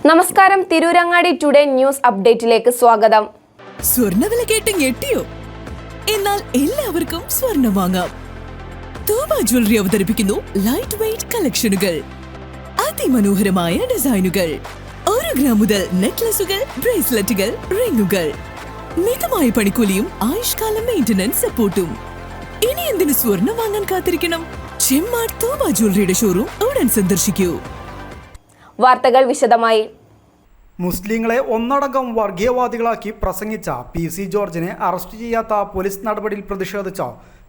നമസ്കാരം, Tirurangadi today news അപ്ഡേറ്റിലേക്ക് സ്വാഗതം. സ്വർണ്ണവില കേട്ട് ഞെട്ടിയോ? എന്നാൽ എല്ലാവർക്കും സ്വർണ്ണം വാങ്ങാം. തോബ ജ്വല്ലറി അവതരിപ്പിക്കുന്നു ലൈറ്റ് വെയ്റ്റ് കളക്ഷനുകൾ, അതിമനോഹരമായ ഡിസൈനുകൾ, 1 ഗ്രാം മുതൽ നെക്ലസുകൾ, ബ്രേസ്ലെറ്റുകൾ, റിങ്ങുകൾ, മിതമായ പണിക്കൂലിയും ആയുഷ്കാല മെയിന്റനൻസ് സപ്പോർട്ടും. ഇനി എന്തിനു സ്വർണ്ണം വാങ്ങാൻ കാത്തിരിക്കണം? ചെമ്മാട് തോബ ജ്വല്ലറിയുടെ ഷോറൂം ഉടൻ സന്ദർശിക്കൂ. വാർത്തകൾ വിശദമായി. മുസ്ലിങ്ങളെ ഒന്നടങ്കം വർഗീയവാദികളാക്കി പ്രസംഗിച്ച PC ജോർജിനെ അറസ്റ്റ് ചെയ്യാത്ത പോലീസ് നടപടിയിൽ പ്രതിഷേധിച്ച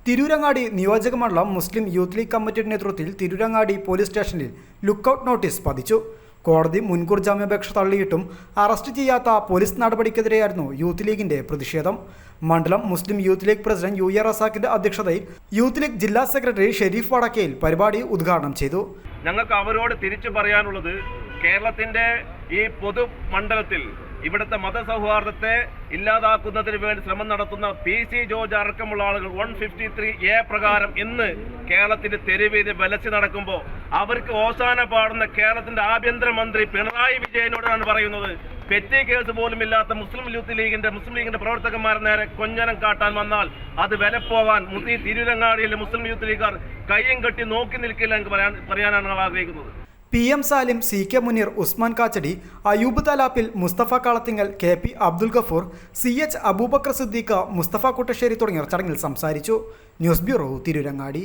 തിരൂരങ്ങാടി നിയോജക മണ്ഡലം മുസ്ലിം യൂത്ത് ലീഗ് കമ്മിറ്റിയുടെ നേതൃത്വത്തിൽ തിരൂരങ്ങാടി പോലീസ് സ്റ്റേഷനിൽ ലുക്കൌട്ട് നോട്ടീസ് പതിച്ചു. കോടതി മുൻകൂർ ജാമ്യാപേക്ഷ തള്ളിയിട്ടും അറസ്റ്റ് ചെയ്യാത്ത പോലീസ് നടപടിക്കെതിരെയായിരുന്നു യൂത്ത് ലീഗിന്റെ പ്രതിഷേധം. മണ്ഡലം മുസ്ലിം യൂത്ത് ലീഗ് പ്രസിഡന്റ് UA റസാഖിന്റെ അധ്യക്ഷതയിൽ യൂത്ത് ലീഗ് ജില്ലാ സെക്രട്ടറി ഷെരീഫ് വടക്കേൽ പരിപാടി ഉദ്ഘാടനം ചെയ്തു. ഞങ്ങൾക്ക് അവരോട് തിരിച്ചു പറയാനുള്ളത്, കേരളത്തിന്റെ ഈ പൊതുമണ്ഡലത്തിൽ ഇവിടുത്തെ മതസൗഹാർദ്ദത്തെ ഇല്ലാതാക്കുന്നതിന് വേണ്ടി ശ്രമം നടത്തുന്ന PC ജോർജ് അടക്കമുള്ള ആളുകൾ 153A പ്രകാരം ഇന്ന് കേരളത്തിന്റെ തെരുവീതി വലച്ചു നടക്കുമ്പോൾ അവർക്ക് ഓശാന പാടുന്ന കേരളത്തിന്റെ ആഭ്യന്തരമന്ത്രി പിണറായി വിജയനോടാണ് പറയുന്നത്, പെറ്റി കേസ് പോലും ഇല്ലാത്ത മുസ്ലിം ലീഗിന്റെ പ്രവർത്തകന്മാരെ നേരെ കൊഞ്ഞനം കാട്ടാൻ വന്നാൽ അത് വിലപ്പോവാൻ തിരൂരങ്ങാടിയിലെ മുസ്ലിം യൂത്ത് ലീഗുകാർ കയ്യും കെട്ടി നോക്കി നിൽക്കില്ല എന്ന് പറയാനാണ് ആഗ്രഹിക്കുന്നത്. PM Salim, CK Muneer, Usman കാച്ചടി, Ayub Thalappil, Mustafa Kalathingal, KP Abdul Gafoor, CH Abubakar Siddique, Mustafa Kuttassery തുടങ്ങിയവർ ചടങ്ങിൽ സംസാരിച്ചു. News bureau, Tirurangadi.